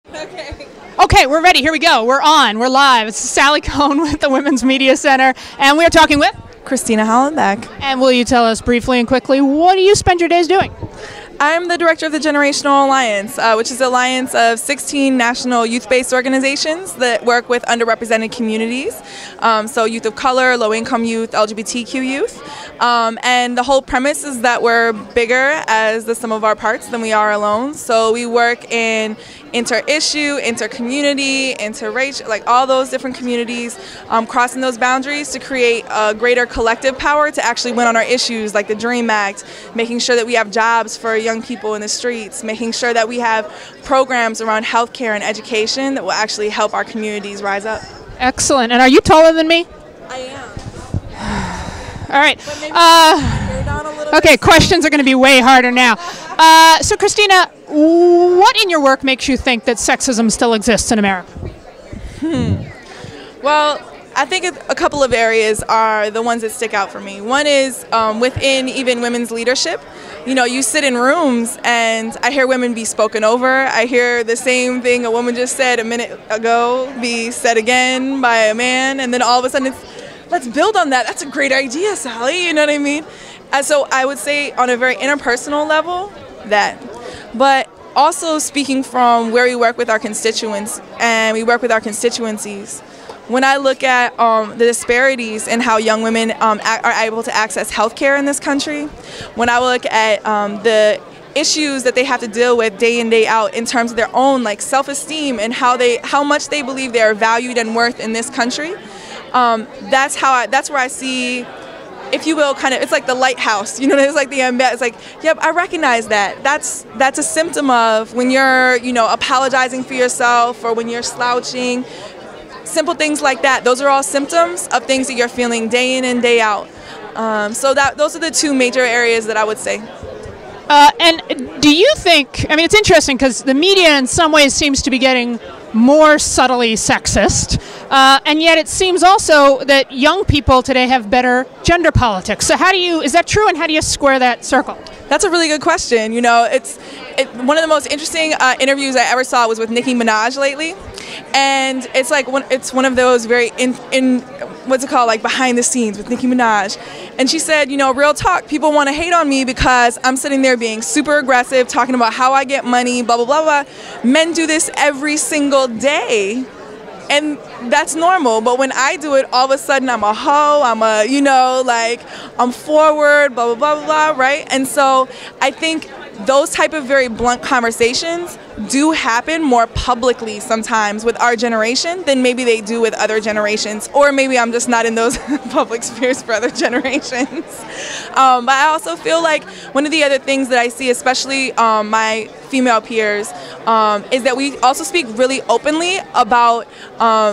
Okay, we're ready. Here we go. We're on. We're live. It's Sally Kohn with the Women's Media Center, and we are talking with Christina, Hollenback. And will you tell us briefly and quickly, what do you spend your days doing? I'm the director of the Generational Alliance, which is an alliance of 16 national youth-based organizations that work with underrepresented communities, so youth of color, low-income youth, LGBTQ youth. And the whole premise is that we're bigger as the sum of our parts than we are alone. So we work in inter-issue, inter-community, inter-racial, like all those different communities, crossing those boundaries to create a greater collective power to actually win on our issues, like the DREAM Act, making sure that we have jobs for young people in the streets, making sure that we have programs around healthcare and education that will actually help our communities rise up. Excellent. And are you taller than me? I am. All right. Okay, bit. questions are going to be way harder now. So, Christina, what in your work makes you think that sexism still exists in America? Well, I think a couple of areas are the ones that stick out for me. One is within even women's leadership. You know, you sit in rooms and I hear women be spoken over. I hear the same thing a woman just said a minute ago be said again by a man, and then all of a sudden it's, let's build on that. That's a great idea, Sally. You know what I mean? And so I would say on a very interpersonal level, that. But also speaking from where we work with our constituents and we work with our constituencies, when I look at the disparities in how young women are able to access healthcare in this country, when I look at the issues that they have to deal with day in, day out in terms of their own like self-esteem and how much they believe they are valued and worth in this country, that's where I see, if you will, kind of, it's like the lighthouse, you know, it's like it's like, yep, I recognize that. That's a symptom of when you're, you know, apologizing for yourself or when you're slouching. Simple things like that. Those are all symptoms of things that you're feeling day in and day out. So those are the two major areas that I would say. And do you think, I mean, it's interesting because the media in some ways seems to be getting more subtly sexist, and yet it seems also that young people today have better gender politics. So is that true, and how do you square that circle? That's a really good question. You know, one of the most interesting interviews I ever saw was with Nicki Minaj lately. And it's like it's one of those very what's it called, like behind the scenes with Nicki Minaj. And she said, you know, real talk, people want to hate on me because I'm sitting there being super aggressive, talking about how I get money, blah, blah, blah, blah. Men do this every single day. And that's normal. But when I do it, all of a sudden I'm a hoe, I'm forward, blah, blah, blah, blah, right? And so I think those type of very blunt conversations do happen more publicly sometimes with our generation than maybe they do with other generations, or maybe I'm just not in those public spheres for other generations. But I also feel like one of the other things that I see, especially my female peers, is that we also speak really openly about,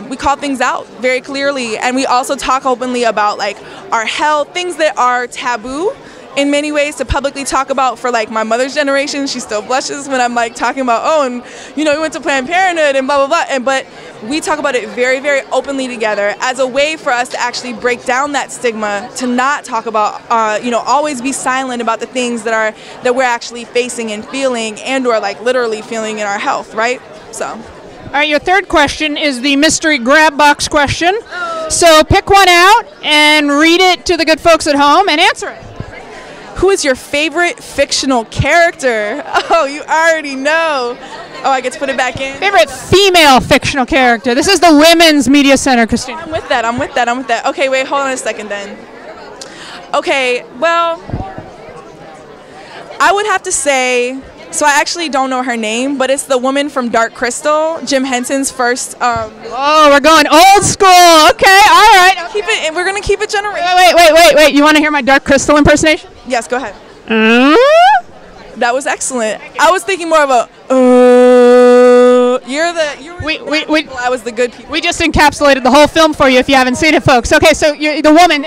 we call things out very clearly, and we also talk openly about like our health, things that are taboo in many ways to publicly talk about. For like my mother's generation, she still blushes when I'm like talking about, oh, and you know, we went to Planned Parenthood and blah, blah, blah. But we talk about it very, very openly together as a way for us to actually break down that stigma, to not talk about, always be silent about the things that we're actually facing and feeling and or like literally feeling in our health, right? So. All right, your third question is the mystery grab box question. So pick one out and read it to the good folks at home and answer it. Who is your favorite fictional character? Oh, you already know. Oh, I get to put it back in. Favorite female fictional character. This is the Women's Media Center, Christina. I'm with that. Okay, wait, hold on a second then. Okay, well, I would have to say, so I actually don't know her name, but it's the woman from Dark Crystal, Jim Henson's first. Oh, we're going old school. Okay, all right. We're gonna keep it generational. Wait. You want to hear my Dark Crystal impersonation? Yes, go ahead. That was excellent. I was thinking more of a. I was the good people. We just encapsulated the whole film for you if you haven't seen it, folks. Okay, so you're the woman.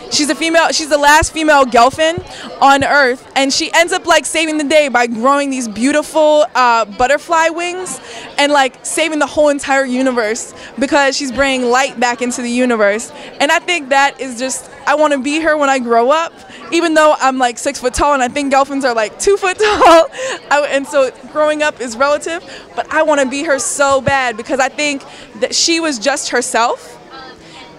She's a female. She's the last female Gelfin on Earth, and she ends up like saving the day by growing these beautiful butterfly wings, and like saving the whole entire universe because she's bringing light back into the universe. And I think that is just, I want to be her when I grow up. Even though I'm like 6 foot tall, and I think Gelfins are like 2 foot tall, and so growing up is relative. But I want to be her so bad because I think that she was just herself.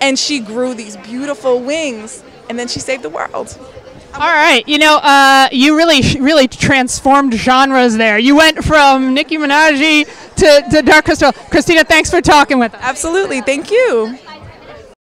And she grew these beautiful wings, and then she saved the world. All right, you know, you really transformed genres there. You went from Nicki Minaj to Dark Crystal. Christina, thanks for talking with us. Absolutely, thank you.